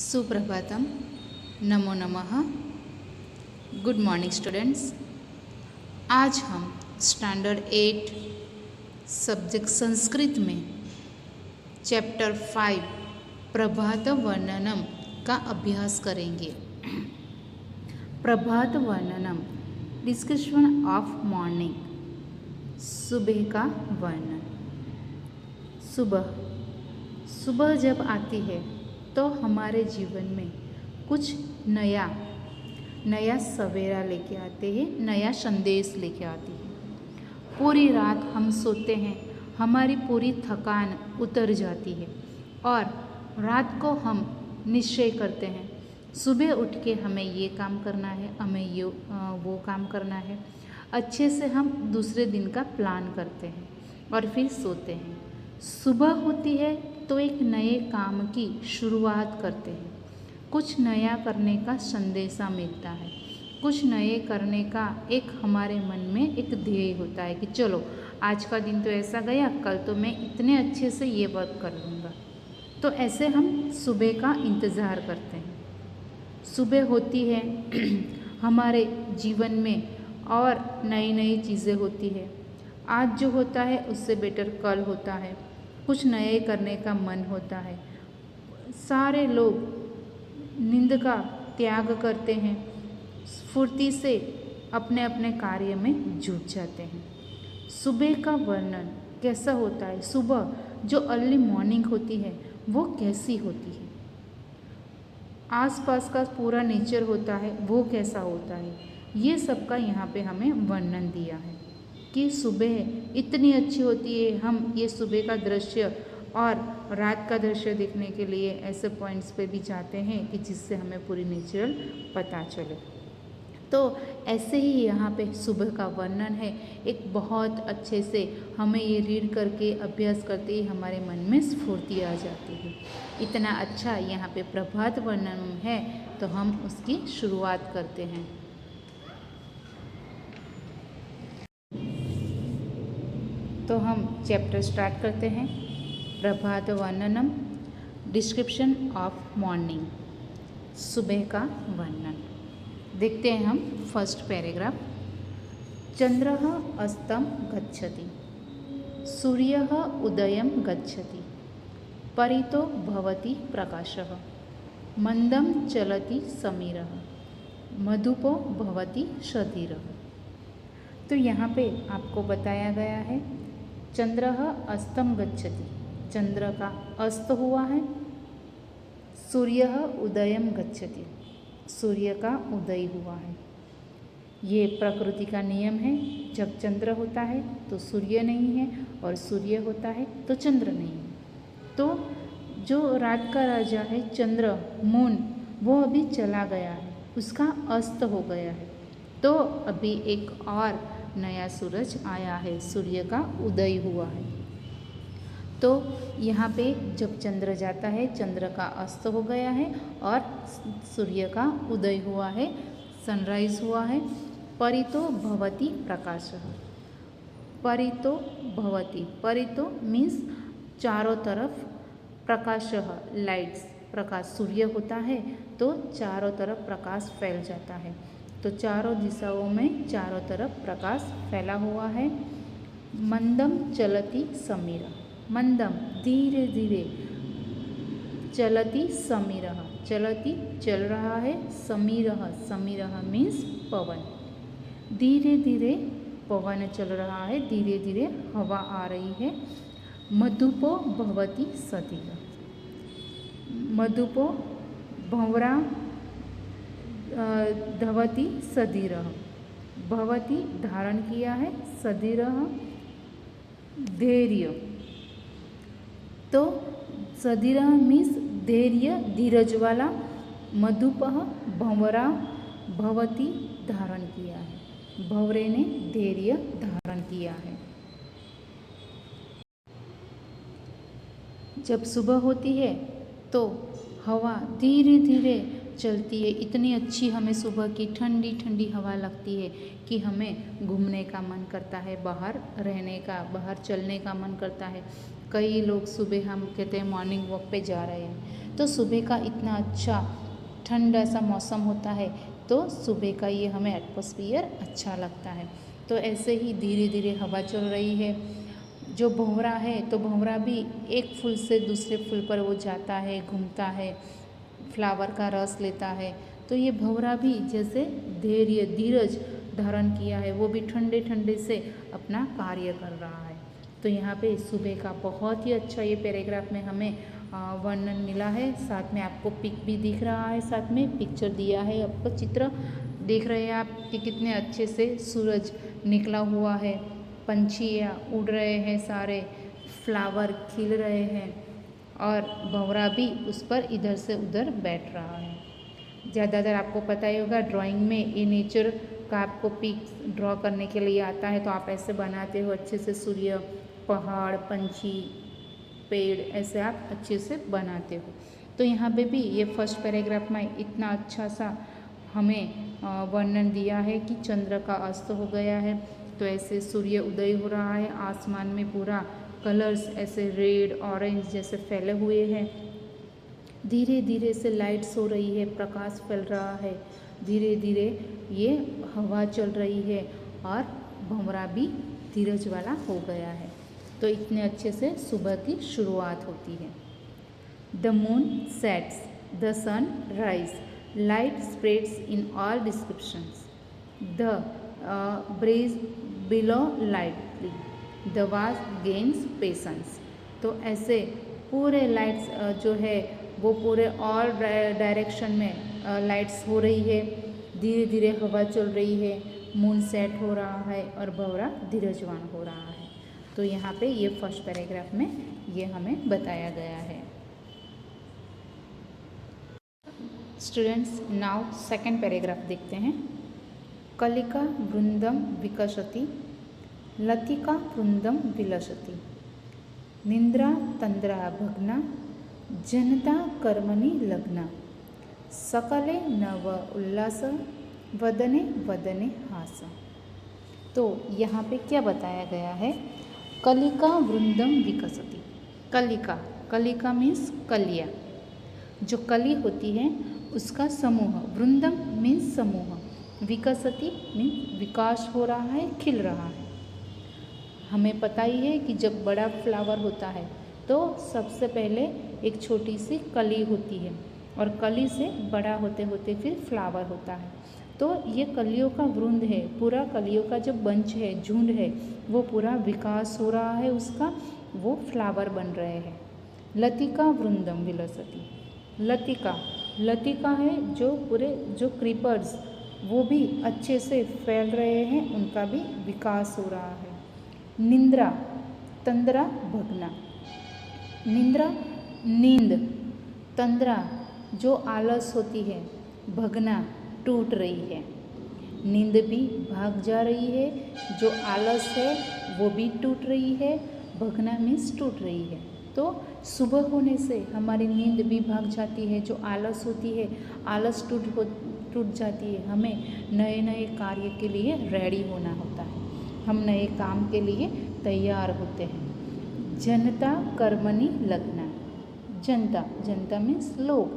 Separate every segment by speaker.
Speaker 1: सुप्रभातम, नमो नमः। Good morning students. आज हम स्टैंडर्ड 8 सब्जेक्ट संस्कृत में चैप्टर 5 प्रभात वर्णनम का अभ्यास करेंगे। प्रभात वर्णनम, डिस्क्रिप्शन ऑफ मॉर्निंग, सुबह का वर्णन। सुबह सुबह जब आती है तो हमारे जीवन में कुछ नया सवेरा लेके आते हैं, नया संदेश लेके आती है। पूरी रात हम सोते हैं, हमारी पूरी थकान उतर जाती है और रात को हम निश्चय करते हैं सुबह उठ के हमें ये काम करना है, हमें ये वो काम करना है। अच्छे से हम दूसरे दिन का प्लान करते हैं और फिर सोते हैं। सुबह होती है तो एक नए काम की शुरुआत करते हैं। कुछ नया करने का संदेशा मिलता है, कुछ नए करने का एक हमारे मन में एक ध्येय होता है कि चलो आज का दिन तो ऐसा गया, कल तो मैं इतने अच्छे से ये वर्क कर लूँगा। तो ऐसे हम सुबह का इंतज़ार करते हैं। सुबह होती है हमारे जीवन में और नई नई चीज़ें होती है। आज जो होता है उससे बेटर कल होता है, कुछ नए करने का मन होता है। सारे लोग नींद का त्याग करते हैं, फुर्ती से अपने अपने कार्य में जुट जाते हैं। सुबह का वर्णन कैसा होता है, सुबह जो अर्ली मॉर्निंग होती है वो कैसी होती है, आसपास का पूरा नेचर होता है वो कैसा होता है, ये सब का यहाँ पे हमें वर्णन दिया है कि सुबह इतनी अच्छी होती है। हम ये सुबह का दृश्य और रात का दृश्य देखने के लिए ऐसे पॉइंट्स पे भी जाते हैं कि जिससे हमें पूरी नेचुरल पता चले। तो ऐसे ही यहाँ पे सुबह का वर्णन है। एक बहुत अच्छे से हमें ये रीड करके अभ्यास करते ही हमारे मन में स्फूर्ति आ जाती है। इतना अच्छा यहाँ पे प्रभात वर्णन है तो हम उसकी शुरुआत करते हैं। तो हम चैप्टर स्टार्ट करते हैं। प्रभात वर्णनम, डिस्क्रिप्शन ऑफ मॉर्निंग, सुबह का वर्णन। देखते हैं हम फर्स्ट पैराग्राफ। चंद्रः अस्तं गच्छति, सूर्यः उदयं गच्छति, परितो भवति प्रकाशः, मंदं चलति समीरः, मधुपो भवति शरीरः। तो यहाँ पे आपको बताया गया है चंद्रः अस्तं गच्छति, चंद्र का अस्त हुआ है। सूर्यः उदयं गच्छति, सूर्य का उदय हुआ है। ये प्रकृति का नियम है, जब चंद्र होता है तो सूर्य नहीं है और सूर्य होता है तो चंद्र नहीं है। तो जो रात का राजा है चंद्र, मून, वो अभी चला गया है, उसका अस्त हो गया है। तो अभी एक और नया सूरज आया है, सूर्य का उदय हुआ है। तो यहाँ पे जब चंद्र जाता है, चंद्र का अस्त हो गया है और सूर्य का उदय हुआ है, सनराइज हुआ है। परितो भवति प्रकाशः, परितो भवति, परितो मीन्स चारों तरफ, प्रकाशः लाइट्स, प्रकाश, सूर्य होता है तो चारों तरफ प्रकाश फैल जाता है। तो चारों दिशाओं में चारों तरफ प्रकाश फैला हुआ है। मंदम चलति समीरः, मंदम धीरे धीरे, चलति समीरः, चलति चल रहा है, समीरः, समीरः मीन्स पवन, धीरे धीरे पवन चल रहा है, धीरे धीरे हवा आ रही है। मधुपो भवति सदीरः, मधुपो भंवरा धवति सदीरः, भवति धारण किया है, सदीरः धैर्य। तो सदीरः मीन्स धैर्य, धीरज वाला। मधुपः भंवरा भवति धारण किया है, भंवरे ने धैर्य धारण किया है। जब सुबह होती है तो हवा धीरे धीरे चलती है, इतनी अच्छी हमें सुबह की ठंडी ठंडी हवा लगती है कि हमें घूमने का मन करता है, बाहर रहने का, बाहर चलने का मन करता है। कई लोग सुबह हम कहते हैं मॉर्निंग वॉक पे जा रहे हैं, तो सुबह का इतना अच्छा ठंडा सा मौसम होता है, तो सुबह का ये हमें एटमॉस्फियर अच्छा लगता है। तो ऐसे ही धीरे धीरे हवा चल रही है। जो भंवरा है तो भंवरा भी एक फूल से दूसरे फूल पर वो जाता है, घूमता है, फ्लावर का रस लेता है। तो ये भंवरा भी जैसे धैर्य धीरज धारण किया है, वो भी ठंडे ठंडे से अपना कार्य कर रहा है। तो यहाँ पे सुबह का बहुत ही अच्छा ये पैराग्राफ में हमें वर्णन मिला है। साथ में आपको पिक भी दिख रहा है, साथ में पिक्चर दिया है, आपको चित्र देख रहे हैं आप कि कितने अच्छे से सूरज निकला हुआ है, पंछियाँ उड़ रहे हैं, सारे फ्लावर खिल रहे हैं और भंवरा भी उस पर इधर से उधर बैठ रहा है। ज़्यादातर आपको पता ही होगा ड्राइंग में ये नेचर का आपको पिक ड्रॉ करने के लिए आता है, तो आप ऐसे बनाते हो अच्छे से, सूर्य, पहाड़, पंछी, पेड़, ऐसे आप अच्छे से बनाते हो। तो यहाँ पे भी ये फर्स्ट पैराग्राफ में इतना अच्छा सा हमें वर्णन दिया है कि चंद्र का अस्त हो गया है, तो ऐसे सूर्य उदय हो रहा है, आसमान में पूरा कलर्स ऐसे रेड ऑरेंज जैसे फैले हुए हैं। धीरे धीरे से लाइट्स हो रही है, प्रकाश फैल रहा है, धीरे धीरे ये हवा चल रही है और भंवरा भी धीरज वाला हो गया है। तो इतने अच्छे से सुबह की शुरुआत होती है। The moon sets, the sun rise, light spreads in all descriptions, the breeze below lightly, the vast gains patience. तो ऐसे पूरे लाइट्स जो है वो पूरे ऑल डायरेक्शन में लाइट्स हो रही है, धीरे धीरे हवा चल रही है, मून सेट हो रहा है और भंवरा धीरजवान हो रहा है। तो यहाँ पे ये फर्स्ट पैराग्राफ में ये हमें बताया गया है। स्टूडेंट्स, नाउ सेकंड पैराग्राफ देखते हैं। कलिका वृंदम विकसति, लतिका वृंदम विलसति, निंद्रा तंद्रा भग्ना, जनता कर्मणि लग्ना, सकले नव उल्लास, वदने वदने हास। तो यहाँ पे क्या बताया गया है? कलिका वृंदम विकसति। कलिका, कलिका मीन्स कलिया, जो कली होती है उसका समूह, वृंदम मीन्स समूह, विकसति मीन्स विकास हो रहा है, खिल रहा है। हमें पता ही है कि जब बड़ा फ्लावर होता है तो सबसे पहले एक छोटी सी कली होती है और कली से बड़ा होते होते फिर फ्लावर होता है। तो ये कलियों का वृंद है, पूरा कलियों का जो बंच है, झुंड है, वो पूरा विकास हो रहा है उसका, वो फ्लावर बन रहे हैं। लतिका वृंदम विलसति, लतिका, लतिका है जो पूरे जो क्रीपर्स वो भी अच्छे से फैल रहे हैं, उनका भी विकास हो रहा है। निंद्रा तंद्रा भगना, निंद्रा नींद, तंद्रा जो आलस होती है, भगना टूट रही है। नींद भी भाग जा रही है, जो आलस है वो भी टूट रही है, भगना मीन्स टूट रही है। तो सुबह होने से हमारी नींद भी भाग जाती है, जो आलस होती है, आलस टूट जाती है। हमें नए नए कार्य के लिए रेडी होना होता है, हम नए काम के लिए तैयार होते हैं। जनता कर्मणि लगना, जनता, जनता मीन्स लोग,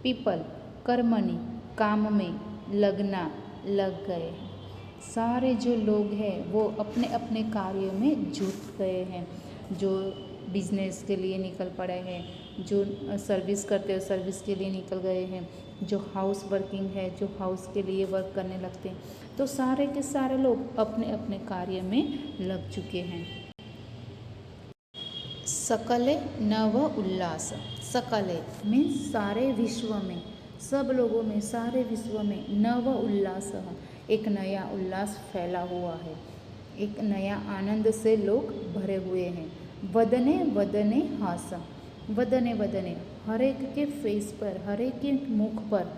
Speaker 1: पीपल, कर्मणि काम में, लगना लग गए हैं। सारे जो लोग हैं वो अपने अपने कार्य में जुट गए हैं, जो बिजनेस के लिए निकल पड़े हैं, जो सर्विस करते हैं सर्विस के लिए निकल गए हैं, जो हाउस वर्किंग है जो हाउस के लिए वर्क करने लगते हैं। तो सारे के सारे लोग अपने अपने कार्य में लग चुके हैं। सकले नव उल्लास, सकले मीन्स सारे विश्व में, सब लोगों में, सारे विश्व में, नव उल्लास, एक नया उल्लास फैला हुआ है, एक नया आनंद से लोग भरे हुए हैं। वदने वदने हास, वदने वदने हर एक के फेस पर, हर एक के मुख पर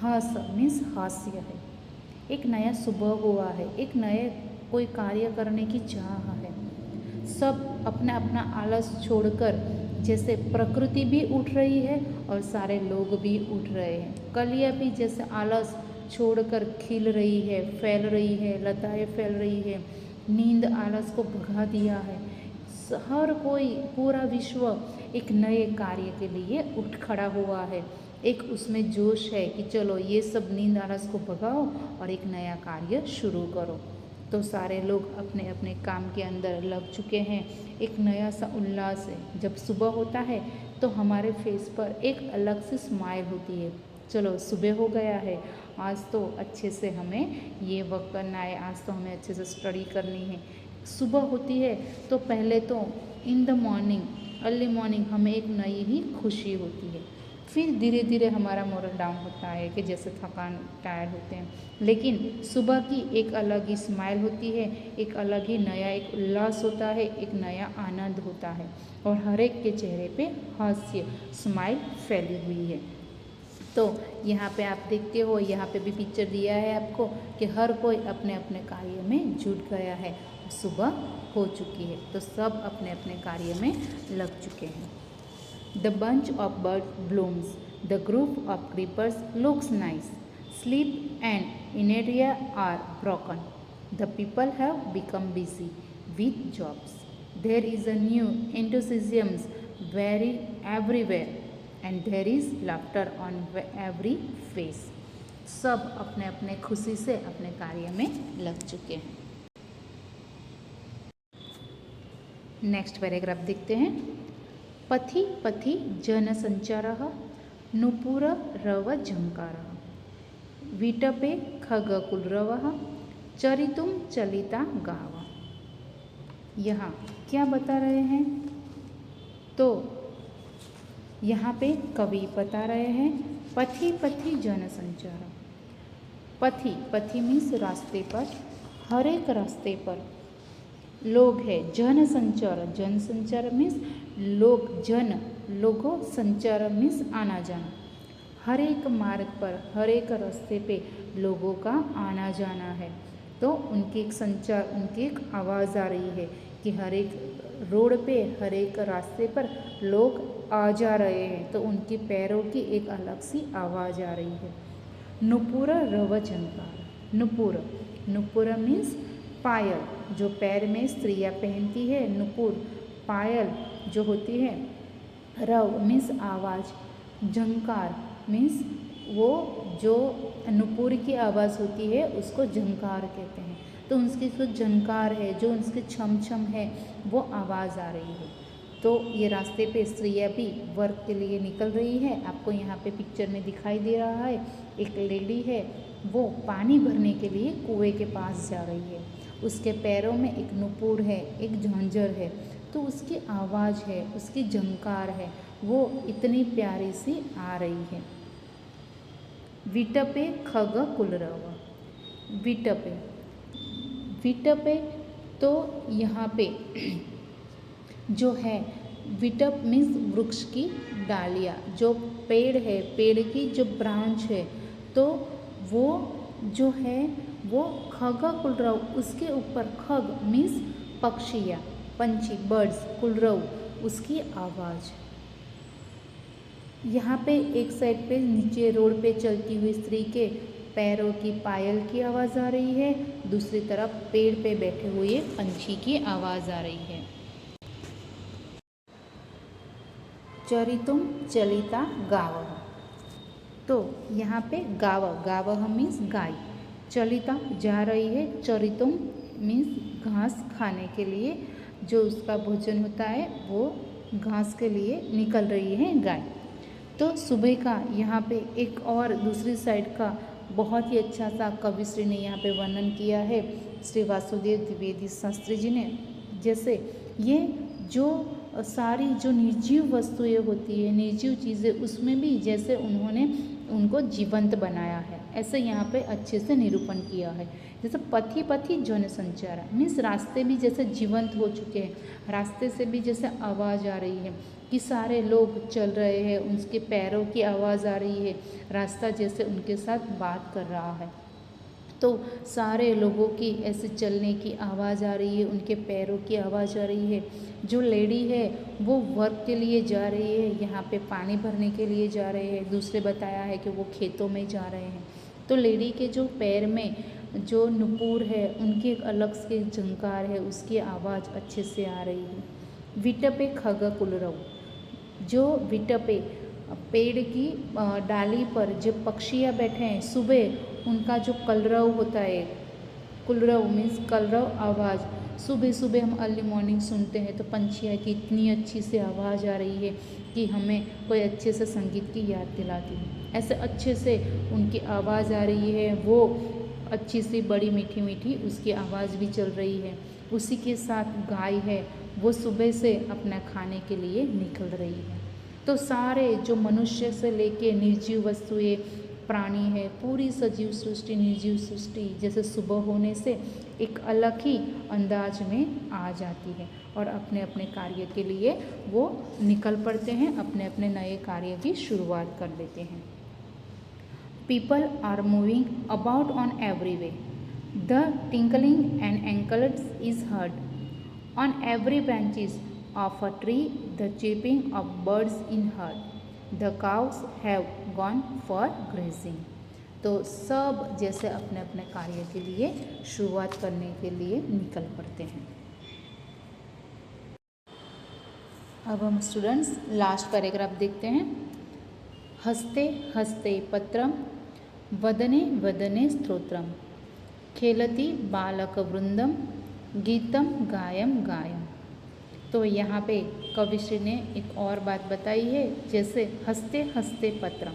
Speaker 1: हास मीन्स हास्य है। एक नया सुबह हुआ है, एक नए कोई कार्य करने की चाह है। सब अपना अपना आलस छोड़कर जैसे प्रकृति भी उठ रही है और सारे लोग भी उठ रहे हैं। कलियां भी जैसे आलस छोड़कर खिल रही है, फैल रही है, लताएं फैल रही है। नींद आलस को भगा दिया है। हर कोई, पूरा विश्व एक नए कार्य के लिए उठ खड़ा हुआ है। एक उसमें जोश है कि चलो ये सब नींद आलस को भगाओ और एक नया कार्य शुरू करो। तो सारे लोग अपने अपने काम के अंदर लग चुके हैं। एक नया सा उल्लास है। जब सुबह होता है तो हमारे फेस पर एक अलग सी स्माइल होती है। चलो सुबह हो गया है, आज तो अच्छे से हमें ये वर्क करना है, आज तो हमें अच्छे से स्टडी करनी है। सुबह होती है तो पहले तो in the morning, early morning हमें एक नई ही खुशी होती है। फिर धीरे धीरे हमारा मोरल डाउन होता है कि जैसे थकान, टायर्ड होते हैं। लेकिन सुबह की एक अलग ही स्माइल होती है, एक अलग ही नया एक उल्लास होता है, एक नया आनंद होता है और हर एक के चेहरे पे हास्य, स्माइल फैली हुई है। तो यहाँ पे आप देखते हो, यहाँ पे भी पिक्चर दिया है आपको कि हर कोई अपने अपने कार्य में जुट गया है। सुबह हो चुकी है तो सब अपने अपने कार्य में लग चुके हैं। The bunch of birds blooms, the group of creepers looks nice. Sleep and inertia are broken. The people have become busy with jobs. There is a new enthusiasm very everywhere and there is laughter on every face. सब अपने अपने खुशी से अपने कार्य में लग चुके हैं। नेक्स्ट पैराग्राफ देखते हैं। पथि पथि जनसञ्चारः नूपुररव झङ्कारः विटपे खगकुलरवः चरितुं चलिता गावः। यहाँ क्या बता रहे हैं? तो यहाँ पे कवि बता रहे हैं पथि पथि जनसंचार। पथि, पथि मीन्स रास्ते पर, हर एक रास्ते पर लोग है। जनसंचार, जनसंचार मीन्स लोग, जन, लोगों, संचार मीन्स आना जाना। हर एक मार्ग पर, हर एक रास्ते पे लोगों का आना जाना है। तो उनकी एक संचार, उनकी एक आवाज़ आ रही है कि हर एक रोड पे, हर एक रास्ते पर लोग आ जा रहे हैं। तो उनके पैरों की एक अलग सी आवाज़ आ रही है। नुपुर रव झंकार। नुपुर, नुपुर मीन्स पायल, जो पैर में स्त्रियां पहनती है। नुपुर पायल जो होती है। रव मीन्स आवाज़। झंकार मीन्स वो जो नुपुर की आवाज़ होती है उसको झंकार कहते हैं। तो उसकी जो झंकार है, जो उसकी छम छम है, वो आवाज़ आ रही है। तो ये रास्ते पे स्त्रियाँ भी वर्क के लिए निकल रही है। आपको यहाँ पे पिक्चर में दिखाई दे रहा है, एक लेडी है, वो पानी भरने के लिए कुएं के पास जा रही है। उसके पैरों में एक नुपुर है, एक झांझर है। तो उसकी आवाज़ है, उसकी झंकार है, वो इतनी प्यारी सी आ रही है। विटपे खग कुलरव। विटपे, विटपे तो यहाँ पे जो है, विटप मीन्स वृक्ष की डालियाँ, जो पेड़ है, पेड़ की जो ब्रांच है, तो वो जो है वो खग कुलरव, उसके ऊपर खग मीन्स पक्षियाँ, पंछी, बर्ड्स, कुलरव उसकी आवाज़। यहाँ पे एक साइड पे नीचे रोड पे चलती हुई स्त्री के पैरों की पायल की आवाज़ आ रही है, दूसरी तरफ पेड़ पे बैठे हुए पंछी की आवाज़ आ रही है। चरितुम चलिता गावः। तो यहाँ पे गावः, गावः मीन्स गाय, चलिता जा रही है, चरितुम मीन्स घास खाने के लिए, जो उसका भोजन होता है वो घास के लिए निकल रही है गाय। तो सुबह का यहाँ पे एक और दूसरी साइड का बहुत ही अच्छा सा कविश्री ने यहाँ पे वर्णन किया है, श्री वासुदेव द्विवेदी शास्त्री जी ने। जैसे ये जो सारी जो निर्जीव वस्तुएं होती है, निर्जीव चीज़ें, उसमें भी जैसे उन्होंने उनको जीवंत बनाया है, ऐसे यहाँ पे अच्छे से निरूपण किया है। जैसे पथि पथि जनसंचार मीन्स रास्ते भी जैसे जीवंत हो चुके हैं, रास्ते से भी जैसे आवाज़ आ रही है कि सारे लोग चल रहे हैं, उनके पैरों की आवाज़ आ रही है, रास्ता जैसे उनके साथ बात कर रहा है। तो सारे लोगों की ऐसे चलने की आवाज़ आ रही है, उनके पैरों की आवाज़ आ रही है। जो लेडी है वो वर्क के लिए जा रही है, यहाँ पे पानी भरने के लिए जा रहे हैं। दूसरे बताया है कि वो खेतों में जा रहे हैं। तो लेडी के जो पैर में जो नुपुर है उनकी एक अलग से झंकार है, उसकी आवाज़ अच्छे से आ रही है। विटपे खग कुलरव, जो विटपे पेड़ की डाली पर जो पक्षियाँ बैठे हैं, सुबह उनका जो कलरव होता है, कुलरव मीन्स कलरव आवाज़, सुबह सुबह हम अर्ली मॉर्निंग सुनते हैं तो पंछियों की इतनी अच्छी सी आवाज़ आ रही है कि हमें कोई अच्छे से संगीत की याद दिलाती है। ऐसे अच्छे से उनकी आवाज़ आ रही है, वो अच्छी सी बड़ी मीठी मीठी उसकी आवाज़ भी चल रही है। उसी के साथ गाय है, वो सुबह से अपना खाने के लिए निकल रही है। तो सारे जो मनुष्य से लेके निर्जीव वस्तुएं, प्राणी है, पूरी सजीव सृष्टि, निर्जीव सृष्टि जैसे सुबह होने से एक अलग ही अंदाज में आ जाती है और अपने अपने कार्य के लिए वो निकल पड़ते हैं, अपने अपने नए कार्य की शुरुआत कर देते हैं। People are moving about on every way. The tinkling and ankles is heard. On every branches of a tree, the chirping of birds in herd. The cows have gone for grazing. तो सब जैसे अपने अपने कार्य के लिए शुरुआत करने के लिए निकल पड़ते हैं। अब हम स्टूडेंट्स लास्ट पैराग्राफ देखते हैं। हस्ते हस्ते पत्रम वदने वदने स्तोत्रम खेलति बालकवृंदम गीतम गायम गायम। तो यहाँ पे कविश्री ने एक और बात बताई है, जैसे हंसते हंसते पत्रम,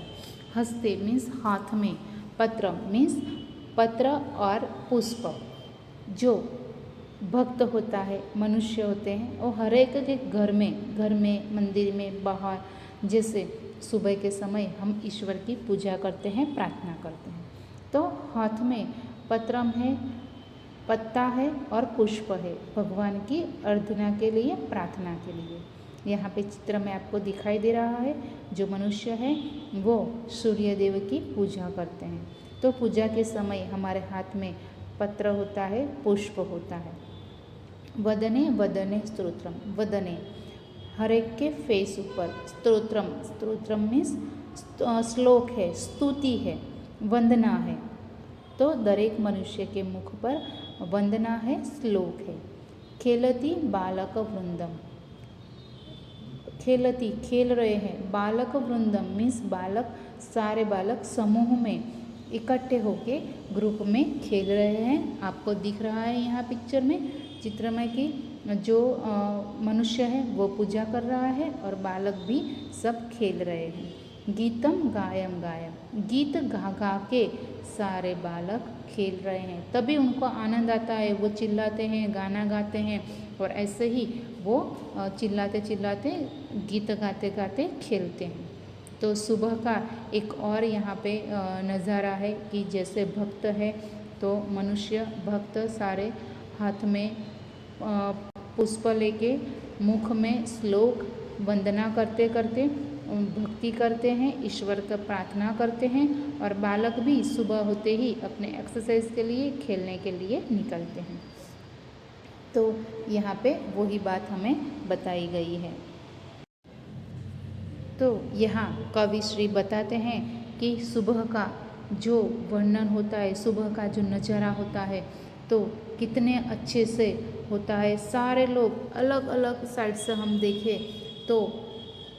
Speaker 1: हंसते मीन्स हाथ में, पत्रम मीन्स पत्र और पुष्प। जो भक्त होता है, मनुष्य होते हैं, और हर एक के घर में मंदिर में बाहर, जैसे सुबह के समय हम ईश्वर की पूजा करते हैं, प्रार्थना करते हैं, तो हाथ में पत्रम है, पत्ता है और पुष्प है, भगवान की आराधना के लिए, प्रार्थना के लिए। यहाँ पे चित्र में आपको दिखाई दे रहा है, जो मनुष्य है वो सूर्य देव की पूजा करते हैं। तो पूजा के समय हमारे हाथ में पत्र होता है, पुष्प होता है। वदने वदने स्तोत्रम, वदने हर एक के फेस ऊपर, स्तोत्रम, स्तोत्रम मीन्स श्लोक है, स्तुति है, वंदना है। तो दरेक मनुष्य के मुख पर वंदना है, श्लोक है। खेलती बालक वृंदम, खेलती खेल रहे हैं, बालक वृंदम मीन्स बालक, सारे बालक समूह में इकट्ठे होके ग्रुप में खेल रहे हैं। आपको दिख रहा है यहाँ पिक्चर में, चित्र में कि जो मनुष्य है वो पूजा कर रहा है और बालक भी सब खेल रहे हैं। गीतम गायम गायम, गीत गा गा के सारे बालक खेल रहे हैं, तभी उनको आनंद आता है, वो चिल्लाते हैं, गाना गाते हैं, और ऐसे ही वो चिल्लाते चिल्लाते, गीत गाते गाते खेलते हैं। तो सुबह का एक और यहाँ पे नज़ारा है कि जैसे भक्त है, तो मनुष्य भक्त सारे हाथ में पुष्प लेके, मुख में श्लोक, वंदना करते करते भक्ति करते हैं, ईश्वर का प्रार्थना करते हैं, और बालक भी सुबह होते ही अपने एक्सरसाइज के लिए, खेलने के लिए निकलते हैं। तो यहाँ पे वही बात हमें बताई गई है। तो यहाँ कवि श्री बताते हैं कि सुबह का जो वर्णन होता है, सुबह का जो नज़ारा होता है, तो कितने अच्छे से होता है। सारे लोग अलग अलग साइड से हम देखें तो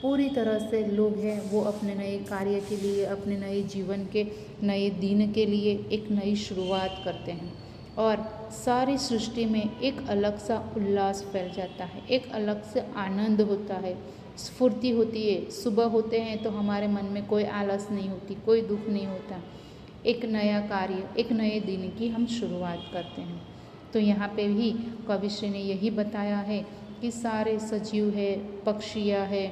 Speaker 1: पूरी तरह से लोग हैं वो अपने नए कार्य के लिए, अपने नए जीवन के नए दिन के लिए एक नई शुरुआत करते हैं, और सारी सृष्टि में एक अलग सा उल्लास फैल जाता है, एक अलग से आनंद होता है, स्फूर्ति होती है। सुबह होते हैं तो हमारे मन में कोई आलस नहीं होती, कोई दुख नहीं होता, एक नया कार्य, एक नए दिन की हम शुरुआत करते हैं। तो यहाँ पे भी कविश्री ने यही बताया है कि सारे सजीव है, पक्षियाँ है,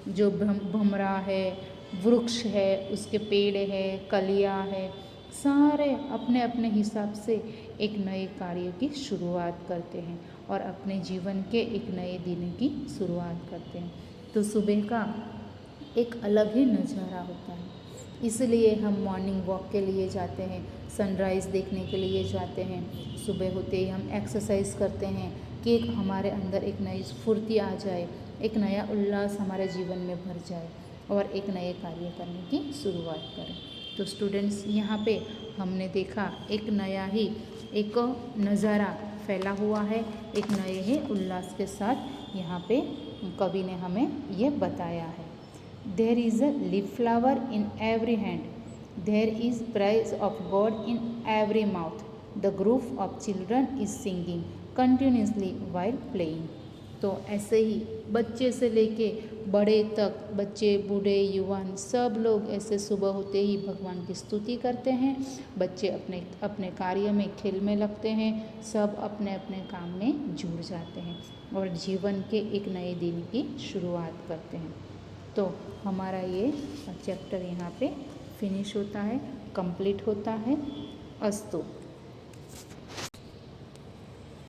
Speaker 1: जो भमरा है, वृक्ष है, उसके पेड़ है, कलियाँ है, सारे अपने अपने हिसाब से एक नए कार्य की शुरुआत करते हैं और अपने जीवन के एक नए दिन की शुरुआत करते हैं। तो सुबह का एक अलग ही नज़ारा होता है। इसलिए हम मॉर्निंग वॉक के लिए जाते हैं, सनराइज़ देखने के लिए जाते हैं। सुबह होते ही हम एक्सरसाइज करते हैं कि एक हमारे अंदर एक नई स्फूर्ति आ जाए, एक नया उल्लास हमारे जीवन में भर जाए और एक नए कार्य करने की शुरुआत करें। तो स्टूडेंट्स, यहाँ पे हमने देखा एक नया ही एक नज़ारा फैला हुआ है, एक नए ही उल्लास के साथ यहाँ पे कवि ने हमें ये बताया है। There is a leaf flower in every hand, there is praise of God in every mouth, the group of children is singing continuously while playing. तो ऐसे ही बच्चे से लेके बड़े तक, बच्चे बूढ़े युवान सब लोग ऐसे सुबह होते ही भगवान की स्तुति करते हैं। बच्चे अपने अपने कार्य में, खेल में लगते हैं, सब अपने अपने काम में जुड़ जाते हैं और जीवन के एक नए दिन की शुरुआत करते हैं। तो हमारा ये चैप्टर यहाँ पे फिनिश होता है, कंप्लीट होता है। अस्तु।